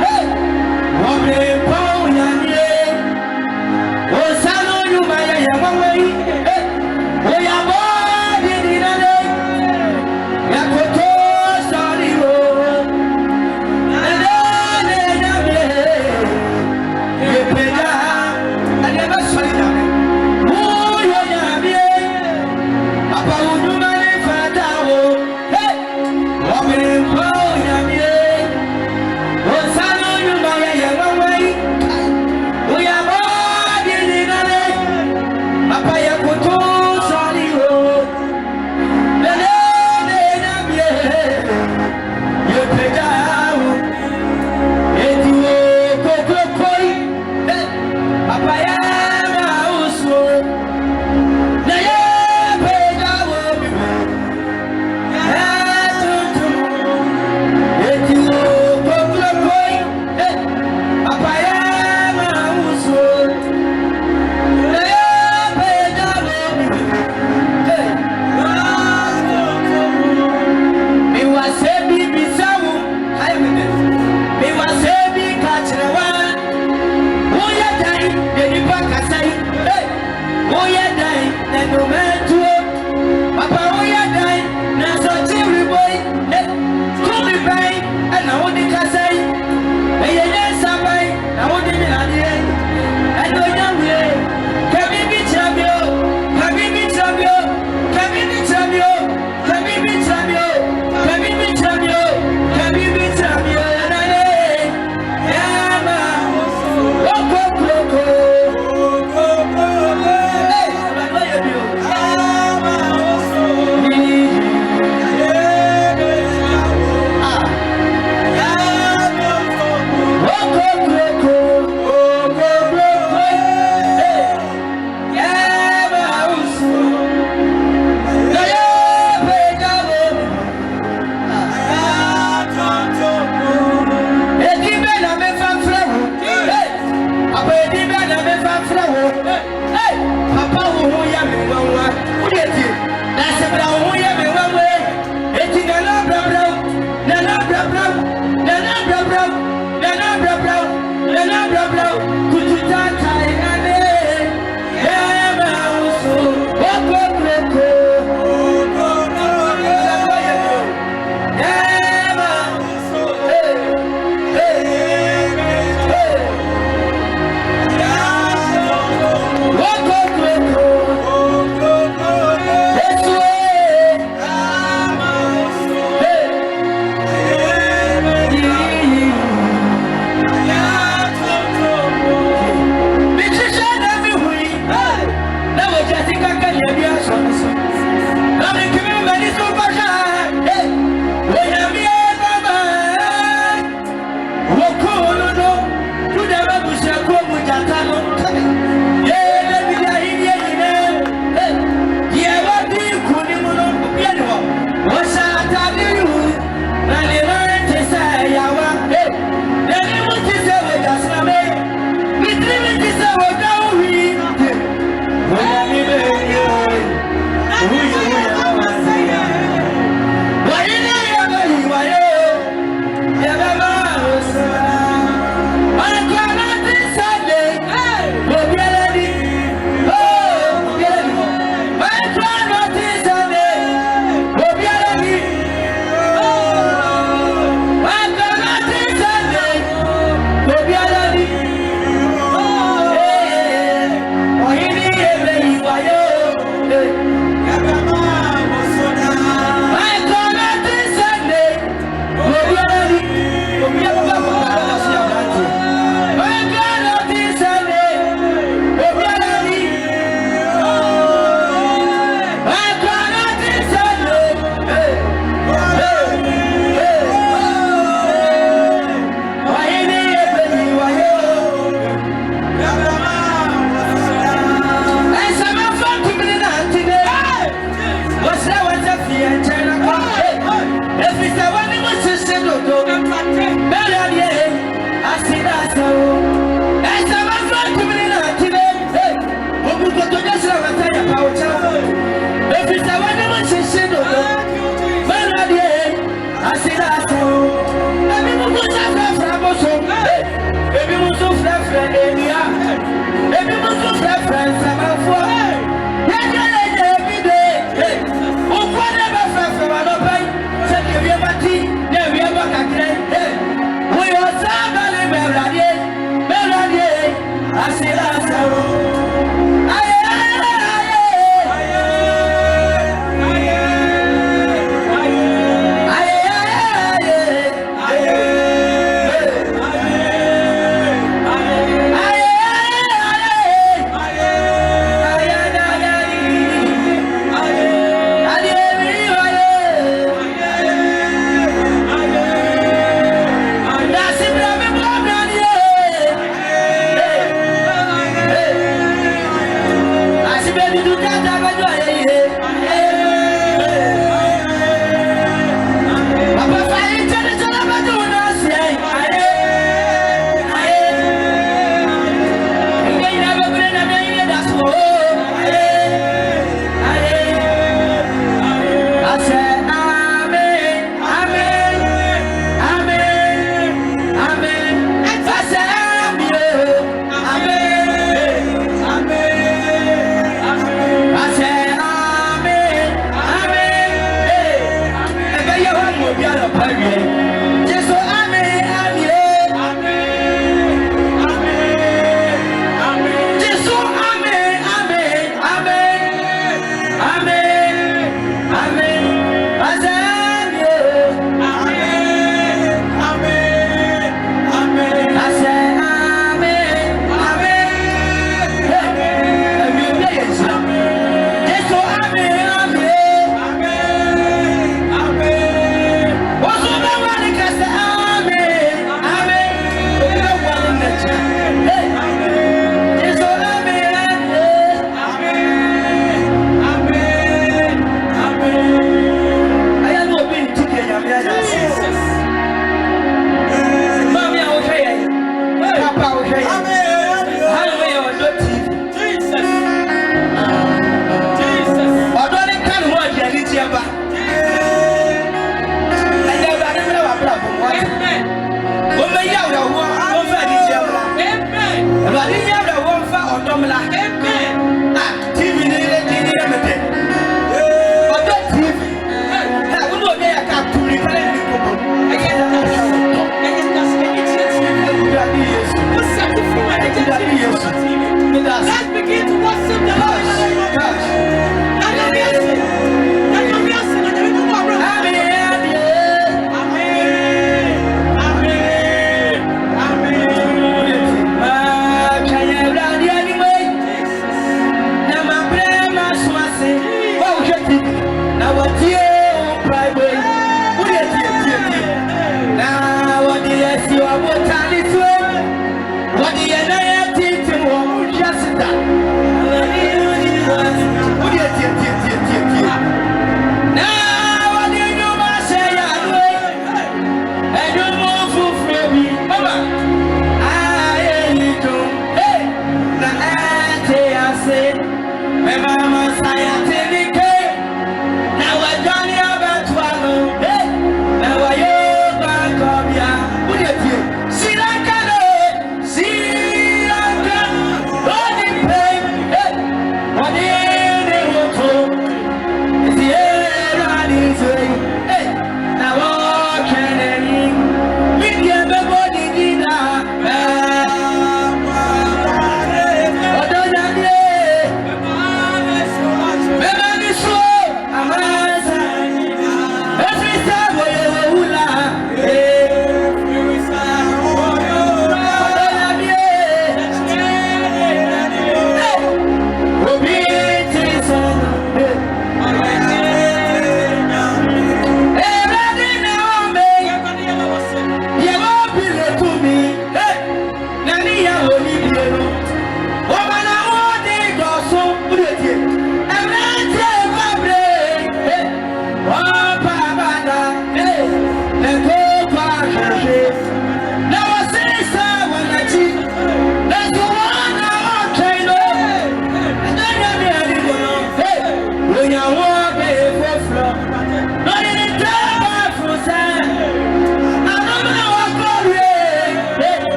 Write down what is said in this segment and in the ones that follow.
Hey!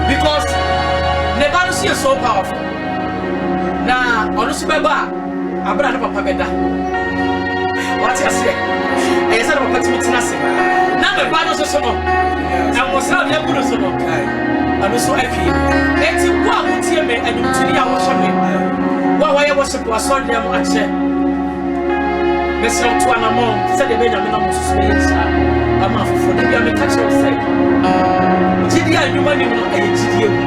Because Nebarusi is so powerful. Now, honestly, I'm brother papa beda. What you say? I said papa timi tinase. Na me ba no so no. Na mo sra na buru so no. Anu so afi. Eti wa mo tie me anu tuni a wo hye me. Wa ye worship wa so dem a che. Me se to anamo, se de be nya me na mo so me yesa. Ama fofo de bia me ka che o sai. Jidi anuma ni no aye jidi ewu.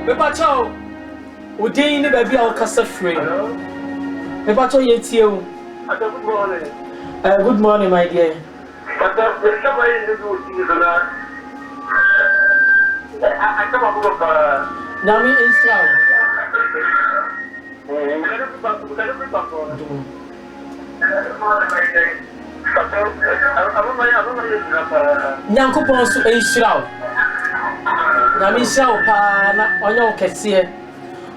Beba chao. Udin ni baby a kasa free. Beba chao ye tie o. Good morning. Good morning, my dear. I come up with Nami Israel. Nyankopon so Israel. Nami Israel pa na onye okese.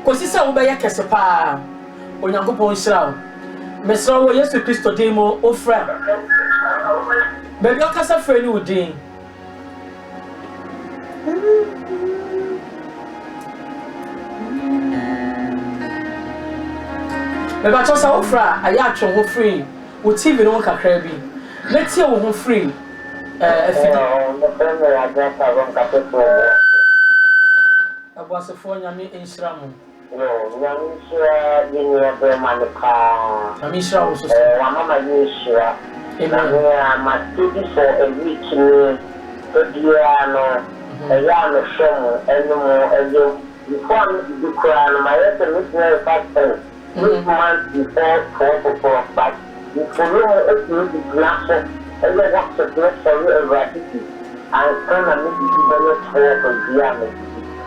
Kosi se wo be ye kese pa. Onyankopon Israel. Mesra wo Yesu Kristo demo ofra. Baby okasa frɛ ni udin. Baby atosa ofra aya atwe ho free. Wo TV no kakra bi. Metie wo ho free. Afidi. Abwasefo nyame enhyira mo. Yamisha yinye manika. Yamisha wo so. Mama yisha. I'm a study for a week in the Yano show and more before the crown. My listener factor 6 months before but the glass and the wax of gratitude and come and make it for the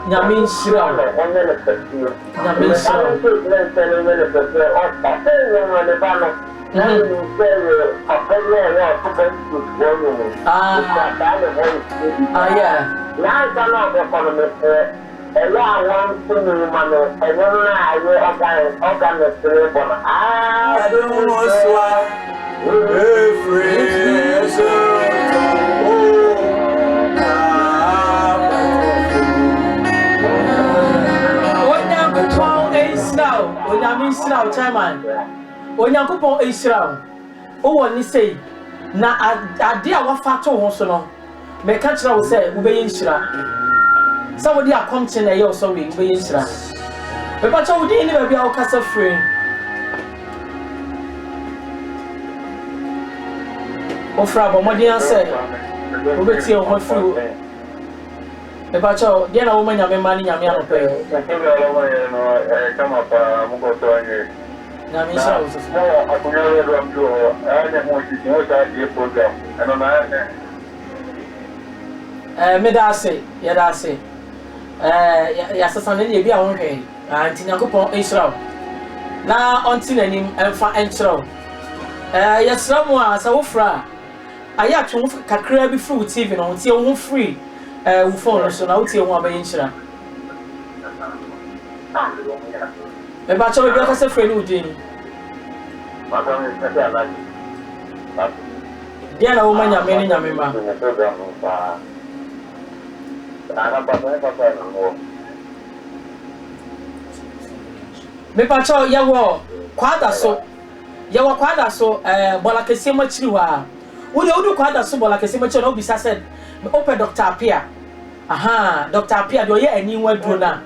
Yamin Shira, Yamin one thing, Mano, and then I organize for I don't know Israel, chairman. When you go to Israel, oh, when you say, na idea what factor was no, me catch now say, we be Israel. Somebody are come to na so we be Israel. But what you did never be our castle free. Ofra, but what you say? We be see on free. But you, there are women have money, you may pay. Come up, Mungo to you. Now, Miss House, I could never run to a program. And on Medase, Yadase. Yes, Sunday, be our way. And Tinaco Israel. Now, on Tinanim and for Israel. Yes, someone, so Ofra. I have to crabby fruits even on your free. We phone so now to one by insurance. About your brother's a friend with Jimmy. Dear woman, you're many member. Mepacho, yawo, quada so. Yawa quada so, but I say much you are. Would you do quada so, like I say much, no, be said. Open Dr. Apia. Aha, Dr. Apia, do you any word do now?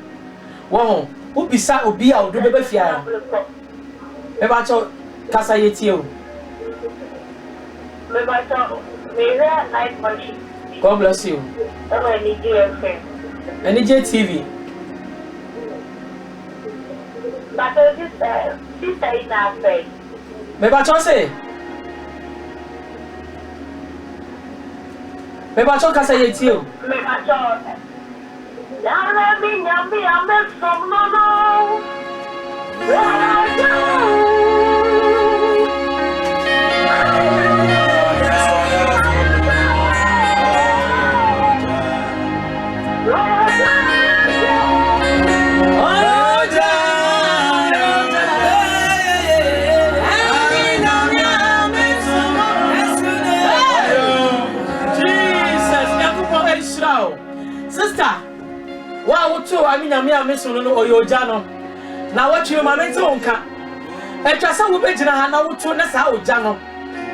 Wow, who beside Obi out do baby fear? About your Casayetio. God bless you. Any JTV. But sister in our face. Maybe I say. Maybe I say it you. Maybe I Sister, wow, too. I mean, I'm missing or your jano. Now, what you, my mental uncle? And just some be Jana, now to Nessa Jano.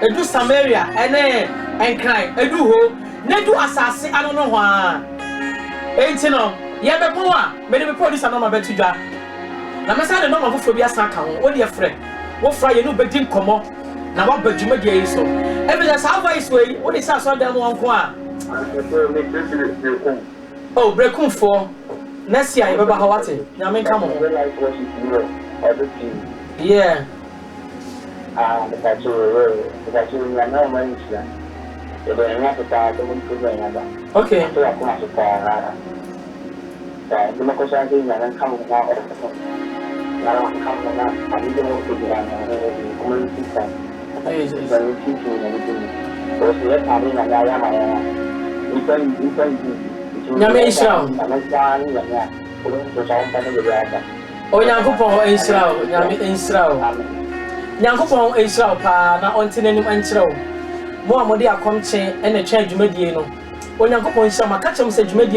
I do Samaria and cry. I do ho. Nedu assassin, I don't know why. Ain't you know? Yabapoa, maybe police are not my bed to jar. Now, my son, no one for be a sack. What dear friend? What fry you bedin come up? Now, what but you make it so? Every that's how I way. What is us on them one qua? Oh, breakun for next year, you remember how what it? Now, come on. Yeah. Okay. Nyame Israel. O Nyankopɔn Israel, Nyame Israel. Nyankopɔn Israel pa na ontenanim ankyerɛw. Mo a mo de akomche ene twa dwumadie no. O Nyankopɔn Israel maka kyerɛm sɛ dwumadie